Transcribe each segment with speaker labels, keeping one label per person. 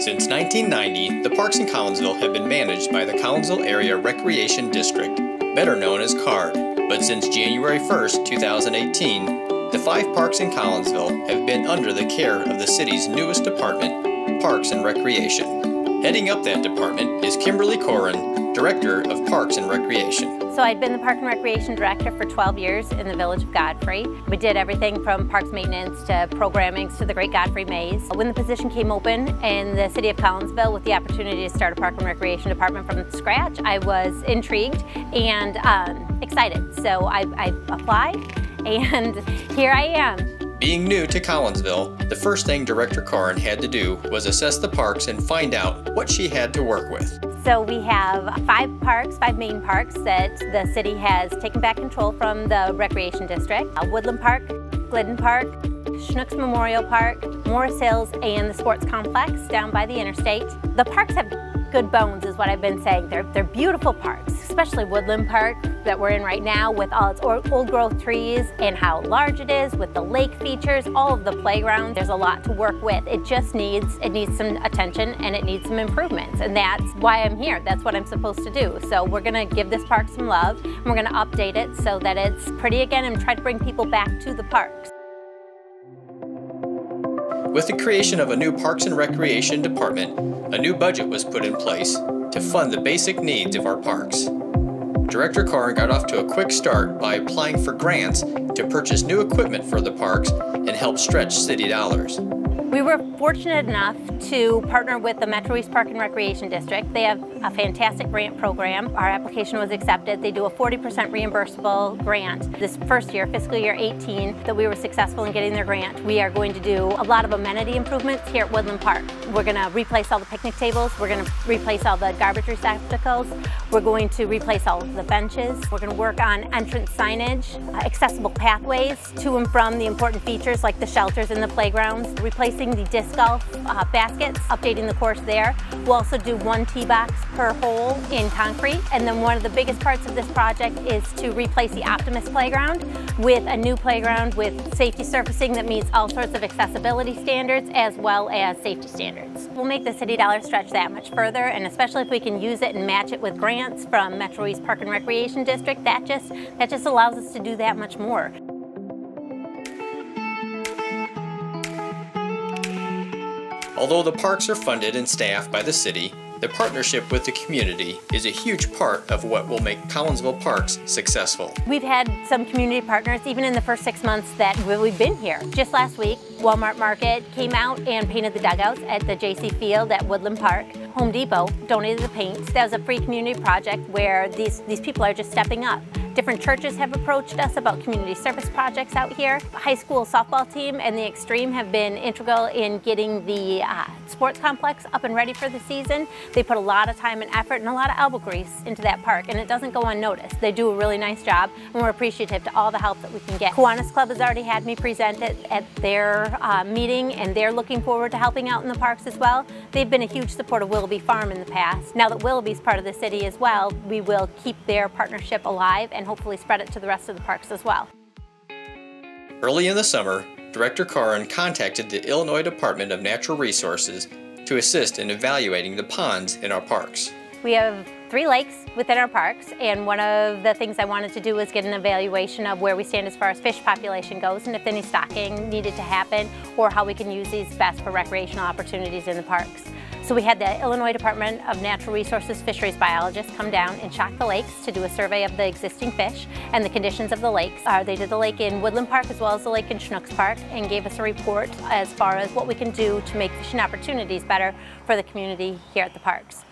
Speaker 1: Since 1990, the parks in Collinsville have been managed by the Collinsville Area Recreation District, better known as CARD. But since January 1st, 2018, the 5 parks in Collinsville have been under the care of the city's newest department, Parks and Recreation. Heading up that department is Kimberly Caughran, Director of Parks and Recreation.
Speaker 2: So I'd been the Park and Recreation Director for 12 years in the village of Godfrey. We did everything from parks maintenance to programming to the Great Godfrey Maze. When the position came open in the city of Collinsville with the opportunity to start a Park and Recreation department from scratch, I was intrigued and excited. So I applied and here I am.
Speaker 1: Being new to Collinsville, the first thing Director Caughran had to do was assess the parks and find out what she had to work with.
Speaker 2: So we have 5 main parks that the city has taken back control from the Recreation District. Woodland Park, Woodland Park, Schnooks Memorial Park, Morris Hills, and the Sports Complex down by the interstate. The parks have good bones is what I've been saying. They're beautiful parks, especially Woodland Park that we're in right now with all its old growth trees and how large it is with the lake features, all of the playgrounds. There's a lot to work with. It just needs some attention and it needs some improvements, and that's why I'm here. That's what I'm supposed to do. So we're gonna give this park some love and we're gonna update it so that it's pretty again and try to bring people back to the parks.
Speaker 1: With the creation of a new Parks and Recreation department, a new budget was put in place to fund the basic needs of our parks. Director Caughran got off to a quick start by applying for grants to purchase new equipment for the parks and help stretch city dollars.
Speaker 2: We were fortunate enough to partner with the Metro East Park and Recreation District. They have a fantastic grant program. Our application was accepted. They do a 40% reimbursable grant. This first year, fiscal year 18, that we were successful in getting their grant. We are going to do a lot of amenity improvements here at Woodland Park. We're going to replace all the picnic tables. We're going to replace all the garbage receptacles. We're going to replace all of the benches. We're going to work on entrance signage, accessible pathways to and from the important features like the shelters and the playgrounds, replacing the disc golf baskets, updating the course there. We'll also do 1 tee box per hole in concrete. And then one of the biggest parts of this project is to replace the Optimist playground with a new playground with safety surfacing that meets all sorts of accessibility standards as well as safety standards. We'll make the city dollar stretch that much further, and especially if we can use it and match it with grants from Metro East Park and Recreation District, that just allows us to do that much more.
Speaker 1: Although the parks are funded and staffed by the city, the partnership with the community is a huge part of what will make Collinsville Parks successful.
Speaker 2: We've had some community partners even in the first 6 months that we've been here. Just last week, Walmart Market came out and painted the dugouts at the JC Field at Woodland Park. Home Depot donated the paint. That was a free community project where these people are just stepping up. Different churches have approached us about community service projects out here. The high school softball team and the Extreme have been integral in getting the sports complex up and ready for the season. They put a lot of time and effort and a lot of elbow grease into that park, and it doesn't go unnoticed. They do a really nice job, and we're appreciative to all the help that we can get. Kiwanis Club has already had me present it at their meeting, and they're looking forward to helping out in the parks as well. They've been a huge supporter of Willoughby Farm in the past. Now that Willoughby's part of the city as well, we will keep their partnership alive and hopefully spread it to the rest of the parks as well.
Speaker 1: Early in the summer, Director Caughran contacted the Illinois Department of Natural Resources to assist in evaluating the ponds in our parks.
Speaker 2: We have 3 lakes within our parks, and one of the things I wanted to do was get an evaluation of where we stand as far as fish population goes and if any stocking needed to happen or how we can use these best for recreational opportunities in the parks. So we had the Illinois Department of Natural Resources fisheries biologists come down and shock the lakes to do a survey of the existing fish and the conditions of the lakes. They did the lake in Woodland Park as well as the lake in Schnooks Park and gave us a report as far as what we can do to make fishing opportunities better for the community here at the parks.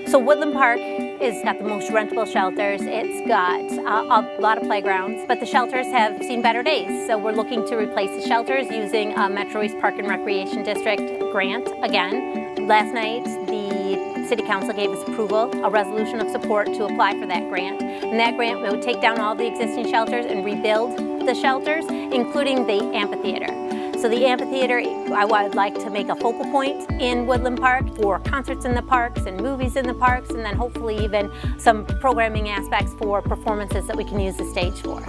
Speaker 2: So Woodland Park has got the most rentable shelters. It's got a lot of playgrounds, but the shelters have seen better days. So we're looking to replace the shelters using a Metro East Park and Recreation District grant again. Last night, the City Council gave us approval, a resolution of support to apply for that grant. And that grant would take down all the existing shelters and rebuild the shelters, including the amphitheater. So the amphitheater, I would like to make a focal point in Woodland Park for concerts in the parks and movies in the parks, and then hopefully even some programming aspects for performances that we can use the stage for.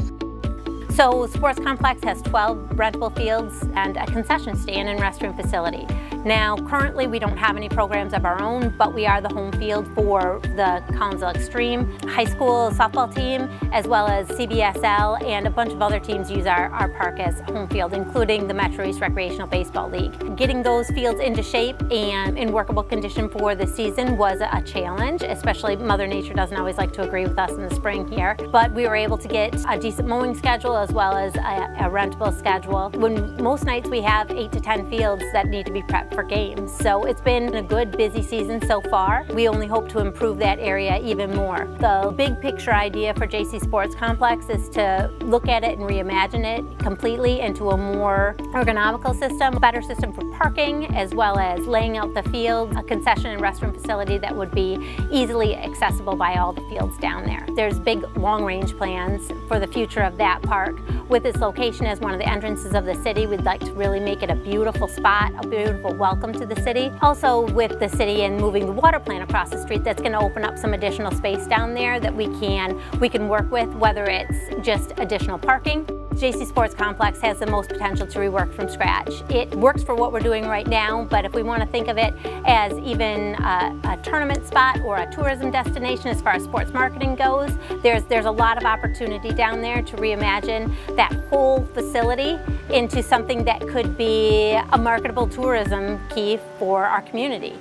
Speaker 2: So Sports Complex has 12 rentable fields and a concession stand and restroom facility. Now, currently we don't have any programs of our own, but we are the home field for the Collinsville Extreme high school softball team, as well as CBSL, and a bunch of other teams use our park as home field, including the Metro East Recreational Baseball League. Getting those fields into shape and in workable condition for the season was a challenge, especially Mother Nature doesn't always like to agree with us in the spring here. But we were able to get a decent mowing schedule as well as a rentable schedule. When most nights we have 8 to 10 fields that need to be prepped for games. So it's been a good, busy season so far. We only hope to improve that area even more. The big picture idea for JC Sports Complex is to look at it and reimagine it completely into a more ergonomical system, a better system for parking, as well as laying out the field, a concession and restroom facility that would be easily accessible by all the fields down there. There's big long-range plans for the future of that park. With its location as one of the entrances of the city, we'd like to really make it a beautiful spot, a beautiful welcome to the city. Also with the city and moving the water plant across the street, that's going to open up some additional space down there that we can work with, whether it's just additional parking. JC Sports Complex has the most potential to rework from scratch. It works for what we're doing right now, but if we want to think of it as even a tournament spot or a tourism destination as far as sports marketing goes, there's a lot of opportunity down there to reimagine that whole facility into something that could be a marketable tourism key for our community.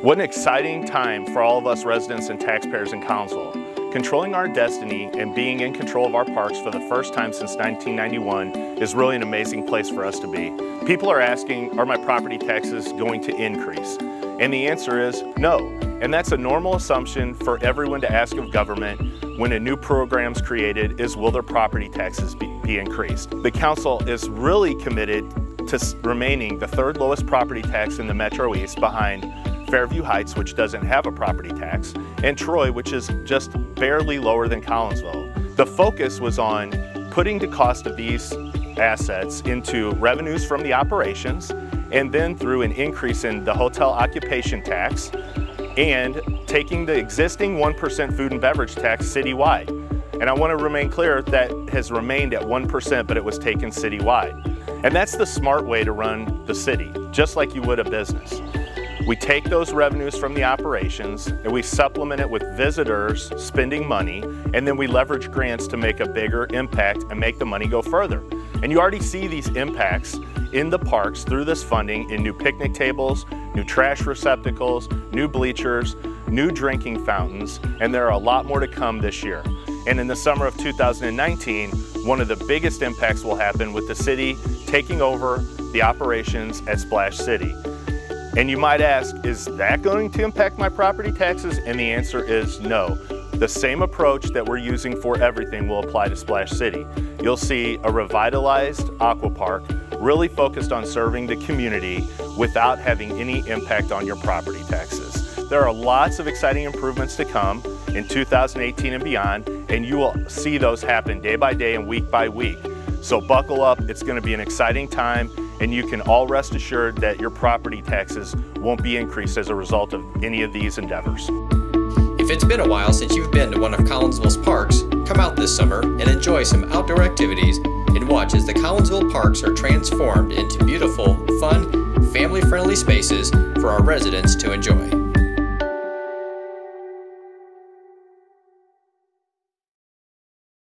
Speaker 3: What an exciting time for all of us residents and taxpayers in Collinsville. Controlling our destiny and being in control of our parks for the first time since 1991 is really an amazing place for us to be. People are asking, are my property taxes going to increase? And the answer is no. And that's a normal assumption for everyone to ask of government when a new program's created is, will their property taxes be increased? The council is really committed to remaining the third lowest property tax in the Metro East, behind Fairview Heights, which doesn't have a property tax, and Troy, which is just barely lower than Collinsville. The focus was on putting the cost of these assets into revenues from the operations, and then through an increase in the hotel occupation tax, and taking the existing 1% food and beverage tax citywide. And I want to remain clear that has remained at 1%, but it was taken citywide. And that's the smart way to run the city, just like you would a business. We take those revenues from the operations and we supplement it with visitors spending money, and then we leverage grants to make a bigger impact and make the money go further. And you already see these impacts in the parks through this funding in new picnic tables, new trash receptacles, new bleachers, new drinking fountains, and there are a lot more to come this year. And in the summer of 2019, one of the biggest impacts will happen with the city taking over the operations at Splash City. And you might ask, is that going to impact my property taxes? And the answer is no. The same approach that we're using for everything will apply to Splash City. You'll see a revitalized aqua park really focused on serving the community without having any impact on your property taxes. There are lots of exciting improvements to come in 2018 and beyond, and you will see those happen day by day and week by week. So buckle up, it's going to be an exciting time, and you can all rest assured that your property taxes won't be increased as a result of any of these endeavors.
Speaker 1: If it's been a while since you've been to one of Collinsville's parks, come out this summer and enjoy some outdoor activities and watch as the Collinsville parks are transformed into beautiful, fun, family-friendly spaces for our residents to enjoy.